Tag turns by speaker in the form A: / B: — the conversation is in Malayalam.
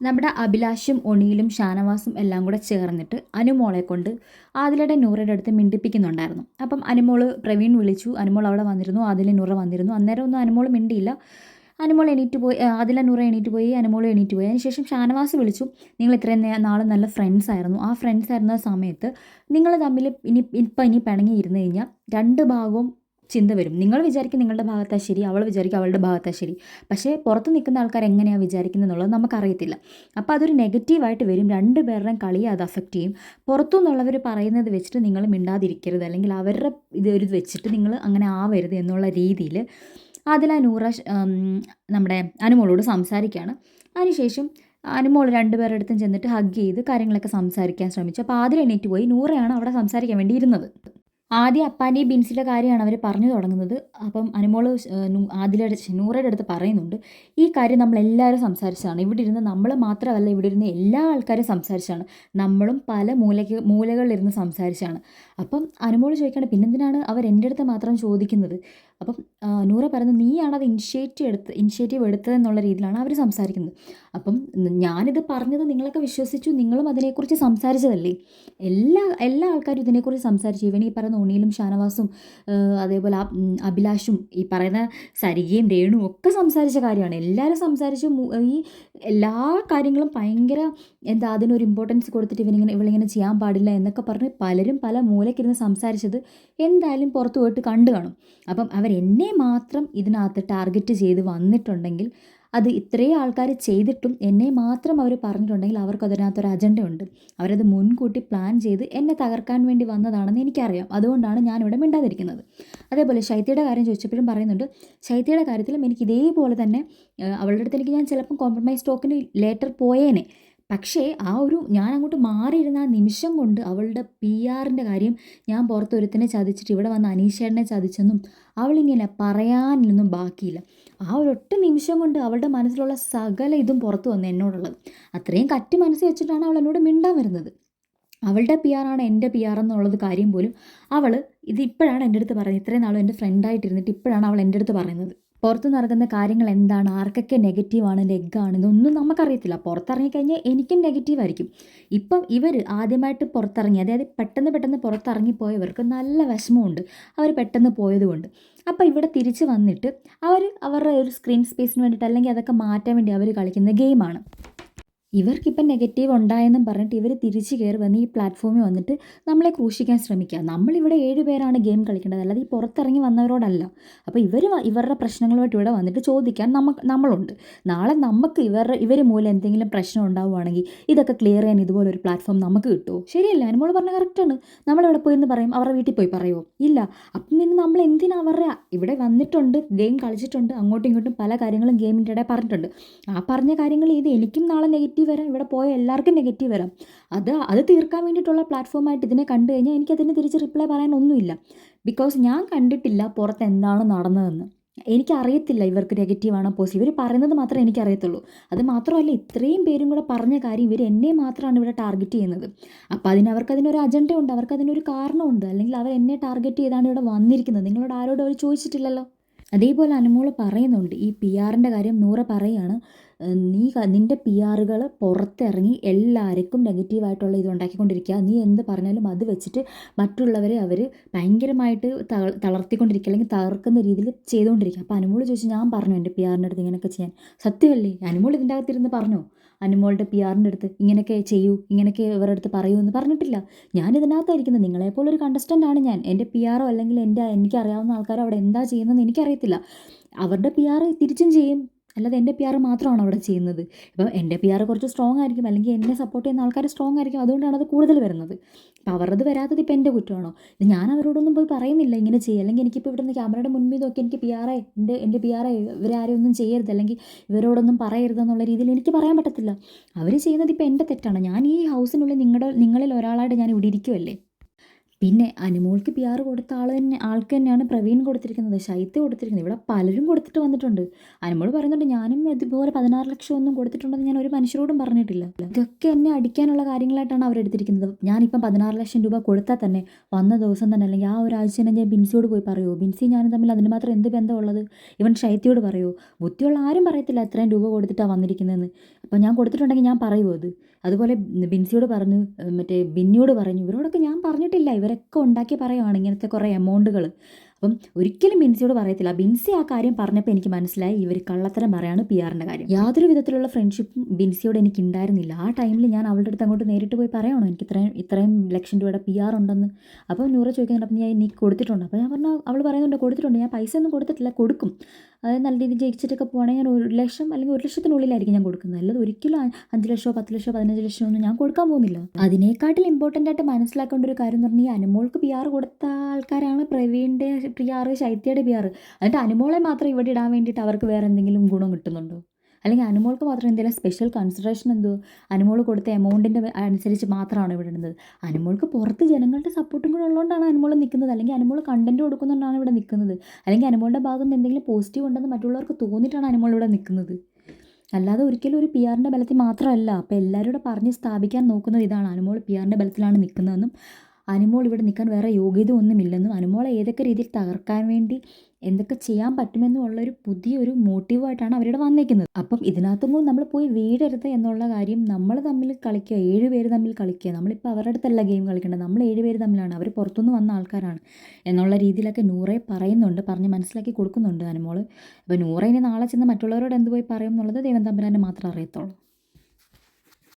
A: നമ്മുടെ അഭിലാഷും ഒണിയിലും ഷാനവാസും എല്ലാം കൂടെ ചേർന്നിട്ട് അനുമോളെ കൊണ്ട് ആദിലയുടെ നൂറയുടെ അടുത്ത് മിണ്ടിപ്പിക്കുന്നുണ്ടായിരുന്നു. അപ്പം അനുമോള് പ്രവീൺ വിളിച്ചു. അനുമോൾ അവിടെ വന്നിരുന്നു. ആദില നൂറ വന്നിരുന്നു. അന്നേരം ഒന്നും അനുമോൾ മിണ്ടിയില്ല. അനുമോൾ എണീറ്റ് പോയി. ആദില നൂറ എണീറ്റ് പോയി. അനുമോൾ എണീറ്റ് പോയി. അതിനുശേഷം ഷാനവാസ് വിളിച്ചു. നിങ്ങൾ ഇത്രയും നാൾ നല്ല ഫ്രണ്ട്സ് ആയിരുന്നു. ആ ഫ്രണ്ട്സ് ആയിരുന്ന സമയത്ത് നിങ്ങൾ തമ്മിൽ ഇനി പിണങ്ങിയിരുന്നു കഴിഞ്ഞാൽ രണ്ട് ഭാഗവും ചിന്ത വരും. നിങ്ങൾ വിചാരിക്കും നിങ്ങളുടെ ഭാഗത്താ ശരി, അവൾ വിചാരിക്കും അവളുടെ ഭാഗത്താ ശരി. പക്ഷേ പുറത്ത് നിൽക്കുന്ന ആൾക്കാർ എങ്ങനെയാണ് വിചാരിക്കുന്നത് എന്നുള്ളത് നമുക്കറിയത്തില്ല. അപ്പോൾ അതൊരു നെഗറ്റീവായിട്ട് വരും. രണ്ട് പേരുടെയും കളിയെ അത് അഫക്റ്റ് ചെയ്യും. പുറത്തുനിന്നുള്ളവർ പറയുന്നത് വെച്ചിട്ട് നിങ്ങൾ മിണ്ടാതിരിക്കരുത്, അല്ലെങ്കിൽ അവരുടെ ഒരു വെച്ചിട്ട് നിങ്ങൾ അങ്ങനെ ആവരുത് എന്നുള്ള രീതിയിൽ അതിൽ നൂറ നമ്മുടെ അനുമോളോട് സംസാരിക്കുകയാണ്. അതിനുശേഷം അനുമോൾ രണ്ടുപേരുടെ അടുത്തും ചെന്നിട്ട് ഹഗ് ചെയ്ത് കാര്യങ്ങളൊക്കെ സംസാരിക്കാൻ ശ്രമിച്ചു. അപ്പോൾ ആദ്യം എണീറ്റ് പോയി. നൂറയാണ് അവിടെ സംസാരിക്കാൻ വേണ്ടി ഇരുന്നത്. ആദ്യം അപ്പാൻ്റെയും ബിൻസിൻ്റെ കാര്യമാണ് അവർ പറഞ്ഞു തുടങ്ങുന്നത്. അപ്പം അനുമോൾ നൂറയുടെ അടുത്ത് പറയുന്നുണ്ട്, ഈ കാര്യം നമ്മളെല്ലാവരും സംസാരിച്ചതാണ്. ഇവിടെ ഇരുന്ന് നമ്മൾ മാത്രമല്ല, ഇവിടെ ഇരുന്ന് എല്ലാ ആൾക്കാരും സംസാരിച്ചാണ്. നമ്മളും പല മൂലകളിലിരുന്ന് സംസാരിച്ചാണ്. അപ്പം അനുമോൾ ചോദിക്കുകയാണ്, പിന്നെന്തിനാണ് അവർ എൻ്റെ അടുത്ത് മാത്രം ചോദിക്കുന്നത്? അപ്പം നൂറ പറയുന്നത്, നീയാണ് അത് ഇനിഷ്യേറ്റീവ് എടുത്തതെന്നുള്ള രീതിയിലാണ് അവർ സംസാരിക്കുന്നത്. അപ്പം ഞാനിത് പറഞ്ഞത് നിങ്ങളൊക്കെ വിശ്വസിച്ചു, നിങ്ങളും അതിനെക്കുറിച്ച് സംസാരിച്ചതല്ലേ? എല്ലാ ആൾക്കാരും ഇതിനെക്കുറിച്ച് സംസാരിച്ചു. ഇവൻ ഈ പറയുന്ന ഉണ്ണിയിലും ഷാനവാസും അതേപോലെ അഭിലാഷും ഈ പറയുന്ന സരികയും രേണുവും ഒക്കെ സംസാരിച്ച കാര്യമാണ്. എല്ലാവരും സംസാരിച്ചു. ഈ എല്ലാ കാര്യങ്ങളും ഭയങ്കര അതിനൊരു ഇമ്പോർട്ടൻസ് കൊടുത്തിട്ട് ഇവളിങ്ങനെ ചെയ്യാൻ പാടില്ല എന്നൊക്കെ പറഞ്ഞ് പലരും പല മൂലക്കിരുന്ന് സംസാരിച്ചത് എന്തായാലും പുറത്തു പോയിട്ട് കണ്ടു കാണും. അപ്പം അവരെന്നെ മാത്രം ഇതിനകത്ത് ടാർഗറ്റ് ചെയ്ത് വന്നിട്ടുണ്ടെങ്കിൽ, അത് ഇത്രയും ആൾക്കാർ ചെയ്തിട്ടും എന്നെ മാത്രം അവർ പറഞ്ഞിട്ടുണ്ടെങ്കിൽ അവർക്ക് അതിനകത്തൊരു അജണ്ടയുണ്ട്. അവരത് മുൻകൂട്ടി പ്ലാൻ ചെയ്ത് എന്നെ തകർക്കാൻ വേണ്ടി വന്നതാണെന്ന് എനിക്കറിയാം. അതുകൊണ്ടാണ് ഞാനിവിടെ മിണ്ടാതിരിക്കുന്നത്. അതേപോലെ ശൈത്യയുടെ കാര്യം ചോദിച്ചപ്പോഴും പറയുന്നുണ്ട്, ശൈത്യയുടെ കാര്യത്തിലും എനിക്ക് ഇതേപോലെ തന്നെ അവളുടെ അടുത്ത് ഞാൻ ചിലപ്പം കോംപ്രമൈസ് ടോക്കിന് ലേറ്റർ പോയേനെ. പക്ഷേ ഞാൻ അങ്ങോട്ട് മാറിയിരുന്ന ആ നിമിഷം കൊണ്ട് അവളുടെ PR-ൻ്റെ കാര്യം, ഞാൻ പുറത്തൊരുത്തിനെ ചതിച്ചിട്ട് ഇവിടെ വന്ന് അനീഷേട്ടനെ ചതിച്ചെന്നും അവളിങ്ങനെ പറയാനൊന്നും ബാക്കിയില്ല. ആ ഒരൊറ്റ നിമിഷം കൊണ്ട് അവളുടെ മനസ്സിലുള്ള സകല ഇതും പുറത്തു വന്നു എന്നോടുള്ളത്. അത്രയും കറ്റി മനസ്സിൽ വെച്ചിട്ടാണ് അവൾ എന്നോട് മിണ്ടാൻ വരുന്നത്. അവളുടെ PR-ആണ് എൻ്റെ PR എന്നുള്ളത് കാര്യം പോലും അവൾ ഇപ്പോഴാണ് എൻ്റെ അടുത്ത് പറയുന്നത്. ഇത്രയും നാളും എൻ്റെ ഫ്രണ്ടായിട്ടിരുന്നിട്ട് ഇപ്പോഴാണ് അവൾ എൻ്റെ അടുത്ത് പറയുന്നത്. പുറത്ത് നടക്കുന്ന കാര്യങ്ങൾ എന്താണ്, ആർക്കൊക്കെ നെഗറ്റീവാണ്, ലെഗാണ്, ഇതൊന്നും നമുക്കറിയത്തില്ല. പുറത്തിറങ്ങിക്കഴിഞ്ഞാൽ എനിക്കും നെഗറ്റീവായിരിക്കും. ഇപ്പം ഇവർ ആദ്യമായിട്ട് പുറത്തിറങ്ങി, അതായത് പെട്ടെന്ന് പുറത്തിറങ്ങിപ്പോയവർക്ക് നല്ല വിഷമമുണ്ട്, അവർ പെട്ടെന്ന് പോയതുകൊണ്ട്. അപ്പോൾ ഇവിടെ തിരിച്ച് വന്നിട്ട് അവരുടെ ഒരു സ്ക്രീൻ സ്പേസിന് വേണ്ടിയിട്ട്, അല്ലെങ്കിൽ അതൊക്കെ മാറ്റാൻ വേണ്ടി അവർ കളിക്കുന്ന ഗെയിമാണ്. ഇവർക്കിപ്പം നെഗറ്റീവ് ഉണ്ടായെന്നും പറഞ്ഞിട്ട് ഇവർ തിരിച്ച് കയറി വന്ന് ഈ പ്ലാറ്റ്ഫോമിൽ വന്നിട്ട് നമ്മളെ ക്രൂശിക്കാൻ ശ്രമിക്കുക. നമ്മളിവിടെ 7 പേരാണ് ഗെയിം കളിക്കേണ്ടത്, അല്ലാതെ ഈ പുറത്തിറങ്ങി വന്നവരോടല്ല. അപ്പോൾ ഇവരുടെ പ്രശ്നങ്ങളുമായിട്ട് ഇവിടെ വന്നിട്ട് ചോദിക്കാൻ നമ്മളുണ്ട്. നാളെ നമുക്ക് ഇവർ മൂലം എന്തെങ്കിലും പ്രശ്നം ഉണ്ടാവുകയാണെങ്കിൽ ഇതൊക്കെ ക്ലിയർ ചെയ്യാൻ ഇതുപോലൊരു പ്ലാറ്റ്ഫോം നമുക്ക് കിട്ടുമോ? ശരിയല്ല, അനുമോൾ പറഞ്ഞാൽ കറക്റ്റാണ്. നമ്മളിവിടെ പോയി എന്ന് പറയും, അവരുടെ വീട്ടിൽ പോയി പറയുമോ? ഇല്ല. അപ്പം പിന്നെ നമ്മൾ എന്തിനാ ഇവിടെ വന്നിട്ടുണ്ട്, ഗെയിം കളിച്ചിട്ടുണ്ട്, അങ്ങോട്ടും ഇങ്ങോട്ടും പല കാര്യങ്ങളും ഗെയിമിൻ്റെ ഇടയിൽ പറഞ്ഞിട്ടുണ്ട്. ആ പറഞ്ഞ കാര്യങ്ങൾ എനിക്കും നാളെ നെഗറ്റീവ് വരാം, ഇവിടെ പോയ എല്ലാവർക്കും നെഗറ്റീവ് വരാം. അത് തീർക്കാൻ വേണ്ടിയിട്ടുള്ള പ്ലാറ്റ്ഫോമായിട്ട് ഇതിനെ കണ്ടു കഴിഞ്ഞാൽ എനിക്കതിന് തിരിച്ച് റിപ്ലൈ പറയാനൊന്നുമില്ല. ബിക്കോസ് ഞാൻ കണ്ടിട്ടില്ല പുറത്ത് എന്താണ് നടന്നതെന്ന്. എനിക്കറിയത്തില്ല ഇവർക്ക് നെഗറ്റീവാണോ പോസിറ്റീവ്. ഇവർ പറയുന്നത് മാത്രമേ എനിക്കറിയത്തുള്ളൂ. അത് മാത്രമല്ല, ഇത്രയും പേരും കൂടെ പറഞ്ഞ കാര്യം ഇവർ എന്നെ മാത്രമാണ് ഇവിടെ ടാർഗറ്റ് ചെയ്യുന്നത്. അപ്പോൾ അവർക്കതിനൊരു അജണ്ട ഉണ്ട്, അവർക്കതിനൊരു കാരണമുണ്ട്. അല്ലെങ്കിൽ അവർ എന്നെ ടാർഗറ്റ് ചെയ്താണ് ഇവിടെ വന്നിരിക്കുന്നത്. നിങ്ങളോട് ആരോടും അവർ ചോദിച്ചിട്ടില്ലല്ലോ. അതേപോലെ അനുമോൾ പറയുന്നുണ്ട്, ഈ PR-ൻ്റെ കാര്യം നൂറ പറയുകയാണ്, നിൻ്റെ PR-കൾ പുറത്തിറങ്ങി എല്ലാവർക്കും നെഗറ്റീവായിട്ടുള്ള ഇത് ഉണ്ടാക്കിക്കൊണ്ടിരിക്കുക. നീ എന്ത് പറഞ്ഞാലും അത് വെച്ചിട്ട് മറ്റുള്ളവരെ അവർ ഭയങ്കരമായിട്ട് തളർത്തിക്കൊണ്ടിരിക്കുക, അല്ലെങ്കിൽ തകർക്കുന്ന രീതിയിൽ ചെയ്തുകൊണ്ടിരിക്കുക. അപ്പോൾ അനുമോൾ ചോദിച്ചു, ഞാൻ പറഞ്ഞു എൻ്റെ PR-ൻ്റെ അടുത്ത് ഇങ്ങനെയൊക്കെ ചെയ്യാൻ? സത്യമല്ലേ? അനുമോൾ ഇതിൻ്റെ അകത്തിരുന്ന് പറഞ്ഞോ അനുമോളുടെ PR-ൻ്റെ അടുത്ത് ഇങ്ങനെയൊക്കെ ചെയ്യൂ, ഇങ്ങനെയൊക്കെ ഇവരുടെ അടുത്ത് പറയൂ എന്ന്? പറഞ്ഞിട്ടില്ല. ഞാനിതിനകത്തായിരിക്കുന്നത്. നിങ്ങളെപ്പോലൊരു കണ്ടസ്റ്റൻ്റാണ് ഞാൻ. എൻ്റെ PR-ഓ അല്ലെങ്കിൽ എനിക്കറിയാവുന്ന ആൾക്കാരോ അവിടെ എന്താ ചെയ്യുന്നതെന്ന് എനിക്കറിയത്തില്ല. അവരുടെ PR തിരിച്ചും ചെയ്യും, അല്ലാതെ എൻ്റെ PR മാത്രമാണ് അവിടെ ചെയ്യുന്നത്. ഇപ്പോൾ എൻ്റെ PR കുറച്ച് സ്ട്രോങ് ആയിരിക്കും, അല്ലെങ്കിൽ എന്നെ സപ്പോർട്ട് ചെയ്യുന്ന ആൾക്കാർ സ്ട്രോങ് ആയിരിക്കും. അതുകൊണ്ടാണ് അത് കൂടുതൽ വരുന്നത്. അപ്പോൾ അവരത് വരാത്തത് ഇപ്പോൾ എൻ്റെ കുറ്റമാണോ? ഞാൻ അവരോടൊന്നും പോയി പറയുന്നില്ല ഇങ്ങനെ ചെയ്യുക, അല്ലെങ്കിൽ എനിക്കിപ്പോൾ ഇവിടെ നിന്ന് ക്യാമറയുടെ മുൻപിൽ നോക്കി എനിക്ക് എൻ്റെ PR ഇവരാരും ഒന്നും ചെയ്യരുത്, അല്ലെങ്കിൽ ഇവരോടൊന്നും പറയരുതെന്നുള്ള രീതിയിൽ എനിക്ക് പറയാൻ പറ്റത്തില്ല. അവർ ചെയ്യുന്നത് ഇപ്പോൾ എൻ്റെ തെറ്റാണ്. ഞാൻ ഈ ഹൗസിനുള്ളിൽ നിങ്ങളിൽ ഒരാളായിട്ട് ഞാൻ ഇവിടെ ഇരിക്കുമല്ലേ. പിന്നെ അനുമോൾക്ക് PR കൊടുത്ത ആൾക്ക് തന്നെയാണ് പ്രവീൺ കൊടുത്തിരിക്കുന്നത്, ശൈത്യ കൊടുത്തിരിക്കുന്നത്. ഇവിടെ പലരും കൊടുത്തിട്ട് വന്നിട്ടുണ്ട്. അനുമോൾ പറയുന്നുണ്ട്, ഞാനും ഇതുപോലെ 16 ലക്ഷം ഒന്നും കൊടുത്തിട്ടുണ്ടെന്ന് ഞാൻ ഒരു മനുഷ്യരോടും പറഞ്ഞിട്ടില്ല. ഇതൊക്കെ എന്നെ അടിക്കാനുള്ള കാര്യങ്ങളായിട്ടാണ് അവരെടുത്തിരിക്കുന്നത്. ഞാനിപ്പം 16 ലക്ഷം രൂപ കൊടുത്താൽ തന്നെ വന്ന ദിവസം തന്നെ, അല്ലെങ്കിൽ ആ ഒരാഴ്ച തന്നെ ഞാൻ ബിൻസിയോട് പോയി പറയുമോ? ബിൻസി ഞാനും തമ്മിൽ അതിന് മാത്രം എന്ത് ബന്ധമുള്ളത്? ഇവൻ ശൈത്യയോട് പറയുമോ? ബുദ്ധിയുള്ള ആരും പറയത്തില്ല എത്രയും രൂപ കൊടുത്തിട്ടാണ് വന്നിരിക്കുന്നതെന്ന്. അപ്പോൾ ഞാൻ കൊടുത്തിട്ടുണ്ടെങ്കിൽ ഞാൻ പറയുമോ അത്? അതുപോലെ ബിൻസിയോട് പറഞ്ഞു, മറ്റേ ബിന്നിയോട് പറഞ്ഞു, ഇവരോടൊക്കെ ഞാൻ പറഞ്ഞിട്ടില്ല. ഇവരൊക്കെ ഉണ്ടാക്കി പറയുവാണ് ഇങ്ങനത്തെ കുറേ എമൗണ്ടുകൾ. അപ്പം ഒരിക്കലും ബിൻസിയോട് പറയത്തില്ല. ബിൻസി ആ കാര്യം പറഞ്ഞപ്പോൾ എനിക്ക് മനസ്സിലായി ഇവർ കള്ളത്തരം പറയാണ് PR-ൻ്റെ കാര്യം. യാതൊരു വിധത്തിലുള്ള ഫ്രണ്ട്ഷിപ്പും ബിൻസിയോട് എനിക്ക് ഉണ്ടായിരുന്നില്ല. ആ ടൈമിൽ ഞാൻ അവളുടെ അടുത്ത് അങ്ങോട്ട് നേരിട്ട് പോയി പറയണോ എനിക്ക് ഇത്രയും ലക്ഷം രൂപയുടെ PR ഉണ്ടെന്ന്. അപ്പോൾ നൂറ് ചോദിക്കുന്നുണ്ട്, അപ്പം നീ കൊടുത്തിട്ടുണ്ട്? അപ്പോൾ ഞാൻ പറഞ്ഞു, അവൾ പറയുന്നുണ്ട് കൊടുത്തിട്ടുണ്ട്, ഞാൻ പൈസ ഒന്നും കൊടുത്തിട്ടില്ല, കൊടുക്കും. അതായത് നല്ല രീതിയിൽ ജയിച്ചിട്ടൊക്കെ പോകണമെങ്കിൽ ഞാൻ 1 ലക്ഷം അല്ലെങ്കിൽ 1 ലക്ഷത്തിനുള്ളിലായിരിക്കും ഞാൻ കൊടുക്കുന്നത്. അല്ലാതെ ഒരിക്കലും 5 ലക്ഷമോ 10 ലക്ഷമോ 15 ലക്ഷമോ ഒന്നും ഞാൻ കൊടുക്കാൻ പോകുന്നില്ല. അതിനേക്കാട്ടിൽ ഇമ്പോർട്ടൻ്റ് ആയിട്ട് മനസ്സിലാക്കേണ്ട ഒരു കാര്യം എന്ന് പറഞ്ഞാൽ, ഈ അനുമോൾക്ക് PR കൊടുത്ത ആൾക്കാരാണ് പ്രവീണിൻ്റെ PR, ശൈത്യയുടെ PR. എന്നിട്ട് അനുമോളെ മാത്രം ഇവിടെ ഇടാൻ വേണ്ടിയിട്ട് അവർക്ക് വേറെ എന്തെങ്കിലും ഗുണം കിട്ടുന്നുണ്ടോ? അല്ലെങ്കിൽ അനുമോൾക്ക് മാത്രം എന്തെങ്കിലും സ്പെഷ്യൽ കൺസിഡറേഷൻ എന്തോ അനുമോൾ കൊടുത്ത എമൗണ്ടിൻ്റെ അനുസരിച്ച് മാത്രമാണ് ഇവിടെ ഇടുന്നത്? അനുമോൾക്ക് പുറത്ത് ജനങ്ങളുടെ സപ്പോർട്ടും കൂടെ ഉള്ളതുകൊണ്ടാണ് അനുമോൾ നിൽക്കുന്നത്. അല്ലെങ്കിൽ അനുമോൾ കണ്ടന്റ് കൊടുക്കുന്നതുകൊണ്ടാണ് ഇവിടെ നിൽക്കുന്നത്. അല്ലെങ്കിൽ അനുമോളുടെ ഭാഗത്ത് നിന്ന് എന്തെങ്കിലും പോസിറ്റീവ് ഉണ്ടെന്ന് മറ്റുള്ളവർക്ക് തോന്നിയിട്ടാണ് അനുമോൾ ഇവിടെ നിൽക്കുന്നത്. അല്ലാതെ ഒരിക്കലും ഒരു PR-ൻ്റെ ബലത്തിൽ മാത്രമല്ല. അപ്പോൾ എല്ലാവരും കൂടെ പറഞ്ഞ് സ്ഥാപിക്കാൻ നോക്കുന്നത് ഇതാണ്, അനുമോൾ PR-ൻ്റെ ബലത്തിലാണ് നിൽക്കുന്നതെന്നും അനുമോൾ ഇവിടെ നിൽക്കാൻ വേറെ യോഗ്യത ഒന്നുമില്ലെന്നും അനുമോളെ ഏതൊക്കെ രീതിയിൽ തകർക്കാൻ വേണ്ടി എന്തൊക്കെ ചെയ്യാൻ പറ്റുമെന്നും ഉള്ളൊരു പുതിയൊരു മോട്ടീവായിട്ടാണ് അവരിവിടെ വന്നേക്കുന്നത്. അപ്പം ഇതിനകത്തൊന്നും നമ്മൾ പോയി വീഴരുത് എന്നുള്ള കാര്യം, നമ്മൾ തമ്മിൽ കളിക്കുക, 7 പേര് തമ്മിൽ കളിക്കുക. നമ്മളിപ്പോൾ അവരുടെ അടുത്തല്ല ഗെയിം കളിക്കേണ്ടത്, നമ്മൾ 7 പേര് തമ്മിലാണ്, അവർ പുറത്തുനിന്ന് വന്ന ആൾക്കാരാണ് എന്നുള്ള രീതിയിലൊക്കെ നൂറെ പറയുന്നുണ്ട്, പറഞ്ഞ് മനസ്സിലാക്കി കൊടുക്കുന്നുണ്ട് അനുമോൾ. അപ്പോൾ നൂറെ ഇനി നാളെ ചെന്ന് മറ്റുള്ളവരോട് എന്ത് പോയി പറയും എന്നുള്ളത് ദൈവം തമ്പുരാനെ മാത്രമേ അറിയത്തുള്ളൂ.